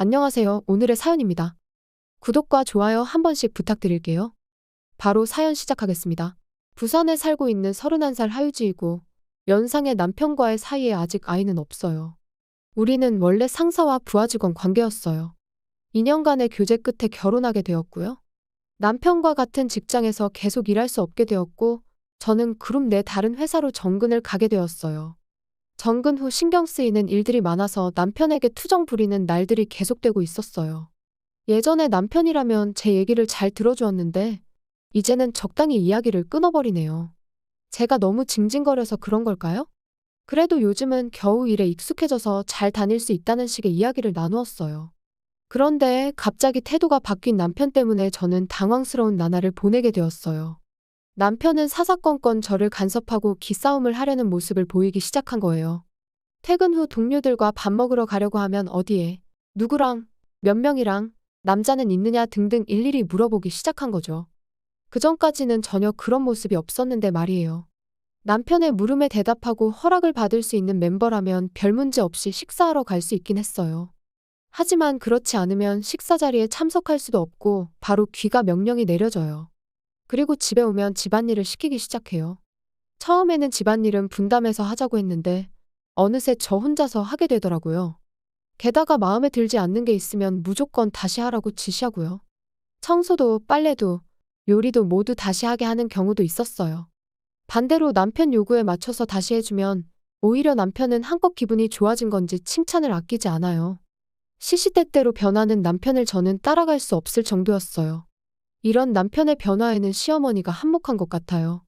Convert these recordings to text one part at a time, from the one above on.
안녕하세요. 오늘의 사연입니다. 구독과 좋아요 한 번씩 부탁드릴게요. 바로 사연 시작하겠습니다. 부산에 살고 있는 31살 하유지이고 연상의 남편과의 사이에 아직 아이는 없어요. 우리는 원래 상사와 부하 직원 관계였어요. 2년간의 교제 끝에 결혼하게 되었고요. 남편과 같은 직장에서 계속 일할 수 없게 되었고 저는 그룹 내 다른 회사로 정근을 가게 되었어요. 정근 후 신경 쓰이는 일들이 많아서 남편에게 투정 부리는 날들이 계속되고 있었어요. 예전에 남편이라면 제 얘기를 잘 들어주었는데 이제는 적당히 이야기를 끊어버리네요. 제가 너무 징징거려서 그런 걸까요? 그래도 요즘은 겨우 일에 익숙해져서 잘 다닐 수 있다는 식의 이야기를 나누었어요. 그런데 갑자기 태도가 바뀐 남편 때문에 저는 당황스러운 나날을 보내게 되었어요. 남편은 사사건건 저를 간섭하고 기싸움을 하려는 모습을 보이기 시작한 거예요. 퇴근 후 동료들과 밥 먹으러 가려고 하면 어디에, 누구랑, 몇 명이랑, 남자는 있느냐 등등 일일이 물어보기 시작한 거죠. 그전까지는 전혀 그런 모습이 없었는데 말이에요. 남편의 물음에 대답하고 허락을 받을 수 있는 멤버라면 별 문제 없이 식사하러 갈 수 있긴 했어요. 하지만 그렇지 않으면 식사 자리에 참석할 수도 없고 바로 귀가 명령이 내려져요. 그리고 집에 오면 집안일을 시키기 시작해요. 처음에는 집안일은 분담해서 하자고 했는데 어느새 저 혼자서 하게 되더라고요. 게다가 마음에 들지 않는 게 있으면 무조건 다시 하라고 지시하고요. 청소도 빨래도 요리도 모두 다시 하게 하는 경우도 있었어요. 반대로 남편 요구에 맞춰서 다시 해주면 오히려 남편은 한껏 기분이 좋아진 건지 칭찬을 아끼지 않아요. 시시때때로 변하는 남편을 저는 따라갈 수 없을 정도였어요. 이런 남편의 변화에는 시어머니가 한몫한 것 같아요.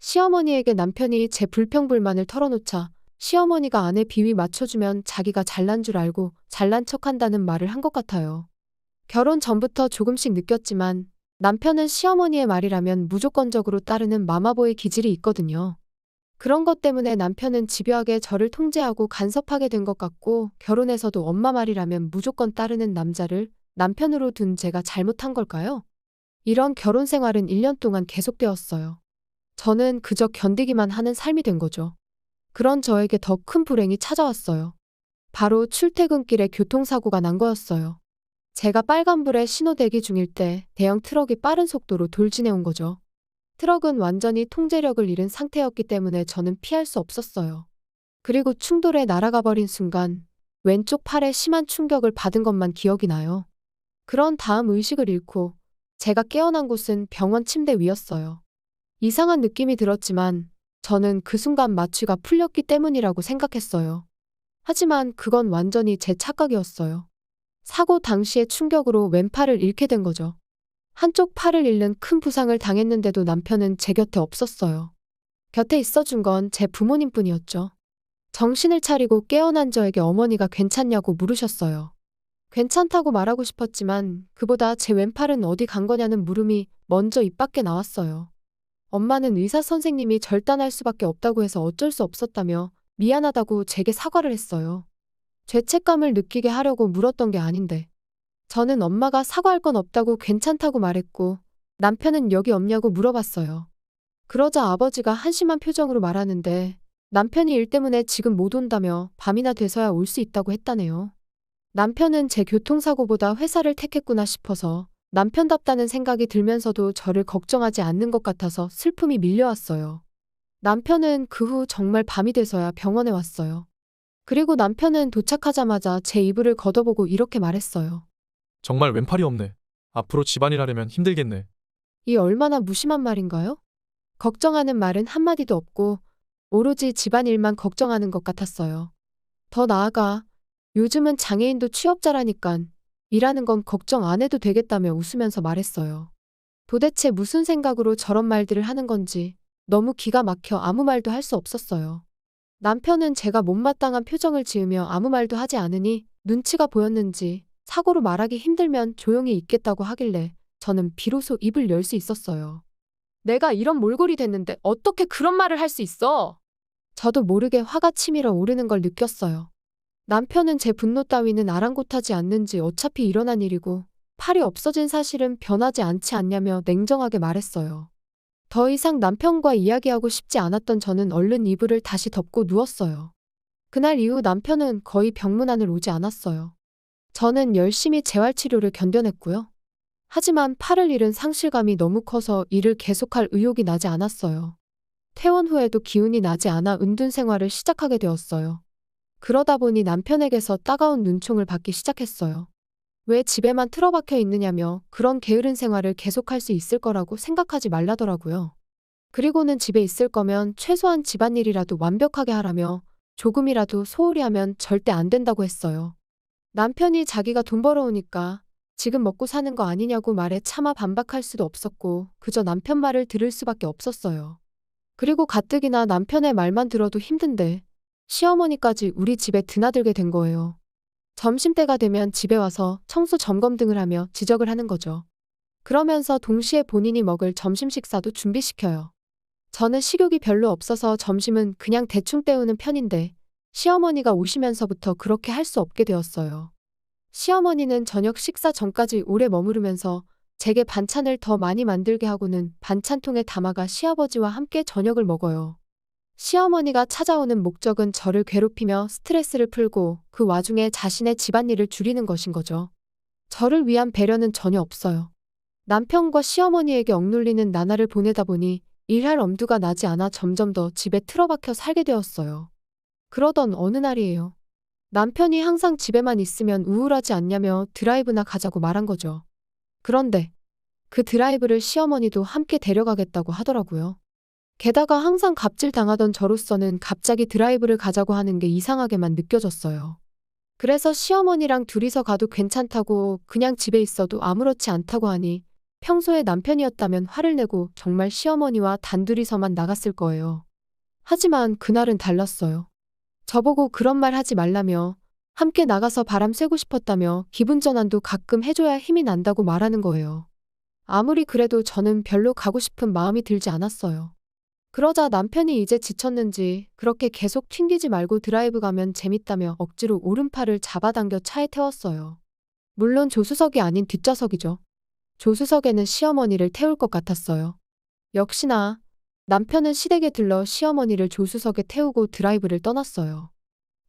시어머니에게 남편이 제 불평불만을 털어놓자 시어머니가 아내 비위 맞춰주면 자기가 잘난 줄 알고 잘난 척한다는 말을 한 것 같아요. 결혼 전부터 조금씩 느꼈지만 남편은 시어머니의 말이라면 무조건적으로 따르는 마마보이 기질이 있거든요. 그런 것 때문에 남편은 집요하게 저를 통제하고 간섭하게 된 것 같고 결혼해서도 엄마 말이라면 무조건 따르는 남자를 남편으로 둔 제가 잘못한 걸까요? 이런 결혼 생활은 1년 동안 계속되었어요. 저는 그저 견디기만 하는 삶이 된 거죠. 그런 저에게 더 큰 불행이 찾아왔어요. 바로 출퇴근길에 교통사고가 난 거였어요. 제가 빨간불에 신호 대기 중일 때 대형 트럭이 빠른 속도로 돌진해온 거죠. 트럭은 완전히 통제력을 잃은 상태였기 때문에 저는 피할 수 없었어요. 그리고 충돌에 날아가 버린 순간 왼쪽 팔에 심한 충격을 받은 것만 기억이 나요. 그런 다음 의식을 잃고 제가 깨어난 곳은 병원 침대 위였어요. 이상한 느낌이 들었지만 저는 그 순간 마취가 풀렸기 때문이라고 생각했어요. 하지만 그건 완전히 제 착각이었어요. 사고 당시의 충격으로 왼팔을 잃게 된 거죠. 한쪽 팔을 잃는 큰 부상을 당했는데도 남편은 제 곁에 없었어요. 곁에 있어준 건 제 부모님뿐이었죠. 정신을 차리고 깨어난 저에게 어머니가 괜찮냐고 물으셨어요. 괜찮다고 말하고 싶었지만 그보다 제 왼팔은 어디 간 거냐는 물음이 먼저 입 밖에 나왔어요. 엄마는 의사 선생님이 절단할 수밖에 없다고 해서 어쩔 수 없었다며 미안하다고 제게 사과를 했어요. 죄책감을 느끼게 하려고 물었던 게 아닌데. 저는 엄마가 사과할 건 없다고 괜찮다고 말했고 남편은 여기 없냐고 물어봤어요. 그러자 아버지가 한심한 표정으로 말하는데 남편이 일 때문에 지금 못 온다며 밤이나 돼서야 올 수 있다고 했다네요. 남편은 제 교통사고보다 회사를 택했구나 싶어서 남편답다는 생각이 들면서도 저를 걱정하지 않는 것 같아서 슬픔이 밀려왔어요. 남편은 그 후 정말 밤이 돼서야 병원에 왔어요. 그리고 남편은 도착하자마자 제 이불을 걷어보고 이렇게 말했어요. 정말 왼팔이 없네. 앞으로 집안일 하려면 힘들겠네. 이 얼마나 무심한 말인가요? 걱정하는 말은 한마디도 없고 오로지 집안일만 걱정하는 것 같았어요. 더 나아가 요즘은 장애인도 취업자라니깐 일하는 건 걱정 안 해도 되겠다며 웃으면서 말했어요. 도대체 무슨 생각으로 저런 말들을 하는 건지 너무 기가 막혀 아무 말도 할 수 없었어요. 남편은 제가 못마땅한 표정을 지으며 아무 말도 하지 않으니 눈치가 보였는지 사고로 말하기 힘들면 조용히 있겠다고 하길래 저는 비로소 입을 열 수 있었어요. 내가 이런 몰골이 됐는데 어떻게 그런 말을 할 수 있어? 저도 모르게 화가 치밀어 오르는 걸 느꼈어요. 남편은 제 분노 따위는 아랑곳하지 않는지 어차피 일어난 일이고 팔이 없어진 사실은 변하지 않지 않냐며 냉정하게 말했어요. 더 이상 남편과 이야기하고 싶지 않았던 저는 얼른 이불을 다시 덮고 누웠어요. 그날 이후 남편은 거의 병문 안을 오지 않았어요. 저는 열심히 재활치료를 견뎌냈고요. 하지만 팔을 잃은 상실감이 너무 커서 일을 계속할 의욕이 나지 않았어요. 퇴원 후에도 기운이 나지 않아 은둔 생활을 시작하게 되었어요. 그러다 보니 남편에게서 따가운 눈총을 받기 시작했어요. 왜 집에만 틀어박혀 있느냐며 그런 게으른 생활을 계속할 수 있을 거라고 생각하지 말라더라고요. 그리고는 집에 있을 거면 최소한 집안일이라도 완벽하게 하라며 조금이라도 소홀히 하면 절대 안 된다고 했어요. 남편이 자기가 돈 벌어오니까 지금 먹고 사는 거 아니냐고 말해 차마 반박할 수도 없었고 그저 남편 말을 들을 수밖에 없었어요. 그리고 가뜩이나 남편의 말만 들어도 힘든데 시어머니까지 우리 집에 드나들게 된 거예요. 점심때가 되면 집에 와서 청소 점검 등을 하며 지적을 하는 거죠. 그러면서 동시에 본인이 먹을 점심 식사도 준비시켜요. 저는 식욕이 별로 없어서 점심은 그냥 대충 때우는 편인데 시어머니가 오시면서부터 그렇게 할 수 없게 되었어요. 시어머니는 저녁 식사 전까지 오래 머무르면서 제게 반찬을 더 많이 만들게 하고는 반찬통에 담아가 시아버지와 함께 저녁을 먹어요. 시어머니가 찾아오는 목적은 저를 괴롭히며 스트레스를 풀고 그 와중에 자신의 집안일을 줄이는 것인 거죠. 저를 위한 배려는 전혀 없어요. 남편과 시어머니에게 억눌리는 나날을 보내다 보니 일할 엄두가 나지 않아 점점 더 집에 틀어박혀 살게 되었어요. 그러던 어느 날이에요. 남편이 항상 집에만 있으면 우울하지 않냐며 드라이브나 가자고 말한 거죠. 그런데 그 드라이브를 시어머니도 함께 데려가겠다고 하더라고요. 게다가 항상 갑질당하던 저로서는 갑자기 드라이브를 가자고 하는 게 이상하게만 느껴졌어요. 그래서 시어머니랑 둘이서 가도 괜찮다고 그냥 집에 있어도 아무렇지 않다고 하니 평소에 남편이었다면 화를 내고 정말 시어머니와 단둘이서만 나갔을 거예요. 하지만 그날은 달랐어요. 저보고 그런 말 하지 말라며 함께 나가서 바람 쐬고 싶었다며 기분 전환도 가끔 해줘야 힘이 난다고 말하는 거예요. 아무리 그래도 저는 별로 가고 싶은 마음이 들지 않았어요. 그러자 남편이 이제 지쳤는지 그렇게 계속 튕기지 말고 드라이브 가면 재밌다며 억지로 오른팔을 잡아당겨 차에 태웠어요. 물론 조수석이 아닌 뒷좌석이죠. 조수석에는 시어머니를 태울 것 같았어요. 역시나 남편은 시댁에 들러 시어머니를 조수석에 태우고 드라이브를 떠났어요.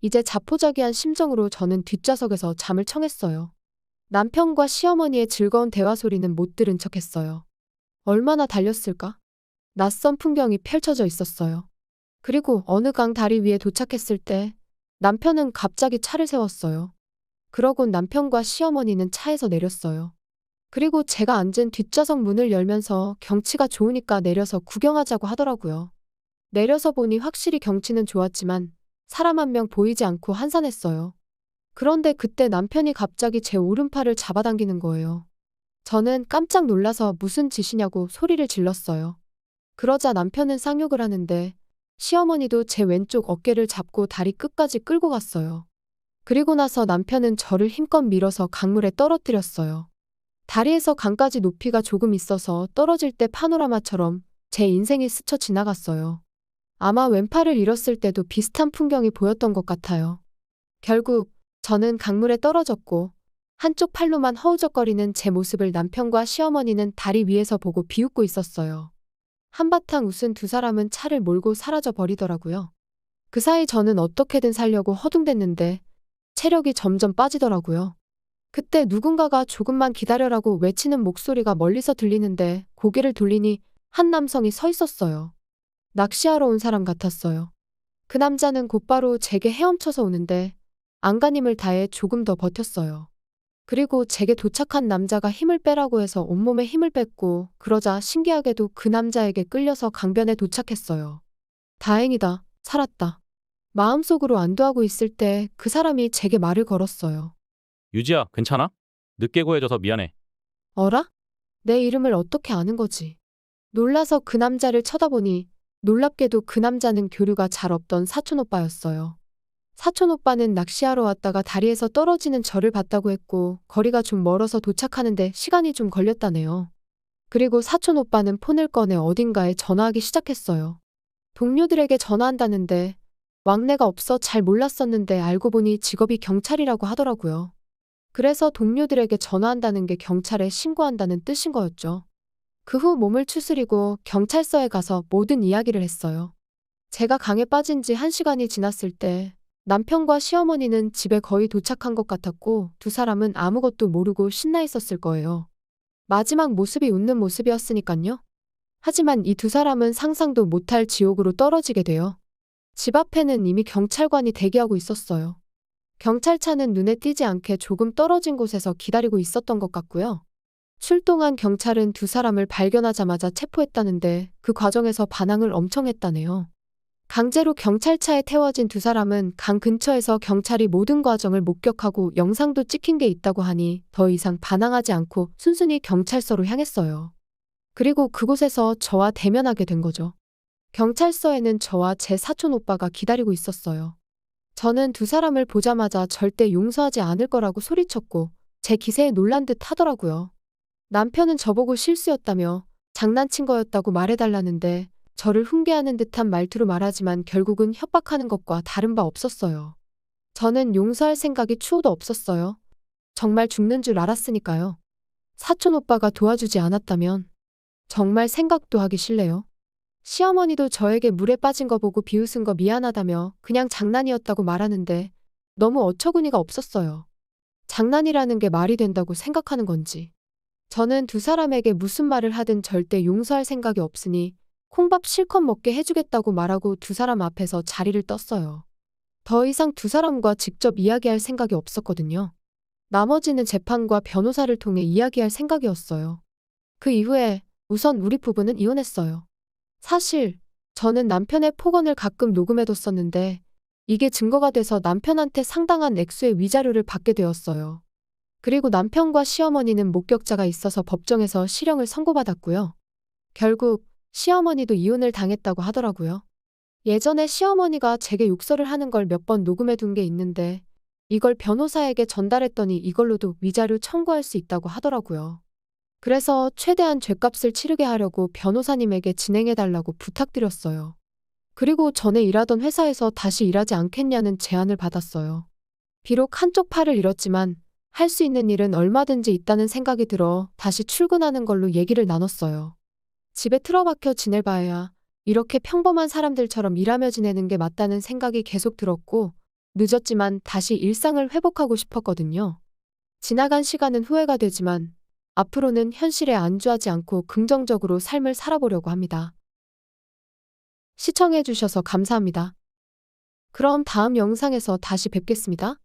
이제 자포자기한 심정으로 저는 뒷좌석에서 잠을 청했어요. 남편과 시어머니의 즐거운 대화 소리는 못 들은 척했어요. 얼마나 달렸을까? 낯선 풍경이 펼쳐져 있었어요. 그리고 어느 강 다리 위에 도착했을 때 남편은 갑자기 차를 세웠어요. 그러곤 남편과 시어머니는 차에서 내렸어요. 그리고 제가 앉은 뒷좌석 문을 열면서 경치가 좋으니까 내려서 구경하자고 하더라고요. 내려서 보니 확실히 경치는 좋았지만 사람 한 명 보이지 않고 한산했어요. 그런데 그때 남편이 갑자기 제 오른팔을 잡아당기는 거예요. 저는 깜짝 놀라서 무슨 짓이냐고 소리를 질렀어요. 그러자 남편은 쌍욕을 하는데 시어머니도 제 왼쪽 어깨를 잡고 다리 끝까지 끌고 갔어요. 그리고 나서 남편은 저를 힘껏 밀어서 강물에 떨어뜨렸어요. 다리에서 강까지 높이가 조금 있어서 떨어질 때 파노라마처럼 제 인생이 스쳐 지나갔어요. 아마 왼팔을 잃었을 때도 비슷한 풍경이 보였던 것 같아요. 결국 저는 강물에 떨어졌고 한쪽 팔로만 허우적거리는 제 모습을 남편과 시어머니는 다리 위에서 보고 비웃고 있었어요. 한바탕 웃은 두 사람은 차를 몰고 사라져 버리더라고요. 그 사이 저는 어떻게든 살려고 허둥댔는데 체력이 점점 빠지더라고요. 그때 누군가가 조금만 기다려라고 외치는 목소리가 멀리서 들리는데 고개를 돌리니 한 남성이 서 있었어요. 낚시하러 온 사람 같았어요. 그 남자는 곧바로 제게 헤엄쳐서 오는데 안간힘을 다해 조금 더 버텼어요. 그리고 제게 도착한 남자가 힘을 빼라고 해서 온몸에 힘을 뺐고 그러자 신기하게도 그 남자에게 끌려서 강변에 도착했어요. 다행이다, 살았다. 마음속으로 안도하고 있을 때 그 사람이 제게 말을 걸었어요. 유지야, 괜찮아? 늦게 구해줘서 미안해. 어라? 내 이름을 어떻게 아는 거지? 놀라서 그 남자를 쳐다보니 놀랍게도 그 남자는 교류가 잘 없던 사촌 오빠였어요. 사촌 오빠는 낚시하러 왔다가 다리에서 떨어지는 저를 봤다고 했고 거리가 좀 멀어서 도착하는데 시간이 좀 걸렸다네요. 그리고 사촌 오빠는 폰을 꺼내 어딘가에 전화하기 시작했어요. 동료들에게 전화한다는데 왕래가 없어 잘 몰랐었는데 알고 보니 직업이 경찰이라고 하더라고요. 그래서 동료들에게 전화한다는 게 경찰에 신고한다는 뜻인 거였죠. 그 후 몸을 추스리고 경찰서에 가서 모든 이야기를 했어요. 제가 강에 빠진 지 1시간이 지났을 때 남편과 시어머니는 집에 거의 도착한 것 같았고 두 사람은 아무것도 모르고 신나 있었을 거예요. 마지막 모습이 웃는 모습이었으니깐요. 하지만 이 두 사람은 상상도 못할 지옥으로 떨어지게 돼요. 집 앞에는 이미 경찰관이 대기하고 있었어요. 경찰차는 눈에 띄지 않게 조금 떨어진 곳에서 기다리고 있었던 것 같고요. 출동한 경찰은 두 사람을 발견하자마자 체포했다는데 그 과정에서 반항을 엄청 했다네요. 강제로 경찰차에 태워진 두 사람은 강 근처에서 경찰이 모든 과정을 목격하고 영상도 찍힌 게 있다고 하니 더 이상 반항하지 않고 순순히 경찰서로 향했어요. 그리고 그곳에서 저와 대면하게 된 거죠. 경찰서에는 저와 제 사촌 오빠가 기다리고 있었어요. 저는 두 사람을 보자마자 절대 용서하지 않을 거라고 소리쳤고 제 기세에 놀란 듯 하더라고요. 남편은 저보고 실수였다며 장난친 거였다고 말해달라는데 저를 훈계하는 듯한 말투로 말하지만 결국은 협박하는 것과 다른 바 없었어요. 저는 용서할 생각이 추호도 없었어요. 정말 죽는 줄 알았으니까요. 사촌 오빠가 도와주지 않았다면 정말 생각도 하기 싫네요. 시어머니도 저에게 물에 빠진 거 보고 비웃은 거 미안하다며 그냥 장난이었다고 말하는데 너무 어처구니가 없었어요. 장난이라는 게 말이 된다고 생각하는 건지. 저는 두 사람에게 무슨 말을 하든 절대 용서할 생각이 없으니 콩밥 실컷 먹게 해주겠다고 말하고 두 사람 앞에서 자리를 떴어요. 더 이상 두 사람과 직접 이야기할 생각이 없었거든요. 나머지는 재판과 변호사를 통해 이야기할 생각이었어요. 그 이후에 우선 우리 부부는 이혼했어요. 사실 저는 남편의 폭언을 가끔 녹음해뒀었는데 이게 증거가 돼서 남편한테 상당한 액수의 위자료를 받게 되었어요. 그리고 남편과 시어머니는 목격자가 있어서 법정에서 실형을 선고받았고요. 결국 시어머니도 이혼을 당했다고 하더라고요. 예전에 시어머니가 제게 욕설을 하는 걸 몇 번 녹음해둔 게 있는데 이걸 변호사에게 전달했더니 이걸로도 위자료 청구할 수 있다고 하더라고요. 그래서 최대한 죗값을 치르게 하려고 변호사님에게 진행해달라고 부탁드렸어요. 그리고 전에 일하던 회사에서 다시 일하지 않겠냐는 제안을 받았어요. 비록 한쪽 팔을 잃었지만 할 수 있는 일은 얼마든지 있다는 생각이 들어 다시 출근하는 걸로 얘기를 나눴어요. 집에 틀어박혀 지낼 바에야 이렇게 평범한 사람들처럼 일하며 지내는 게 맞다는 생각이 계속 들었고 늦었지만 다시 일상을 회복하고 싶었거든요. 지나간 시간은 후회가 되지만 앞으로는 현실에 안주하지 않고 긍정적으로 삶을 살아보려고 합니다. 시청해주셔서 감사합니다. 그럼 다음 영상에서 다시 뵙겠습니다.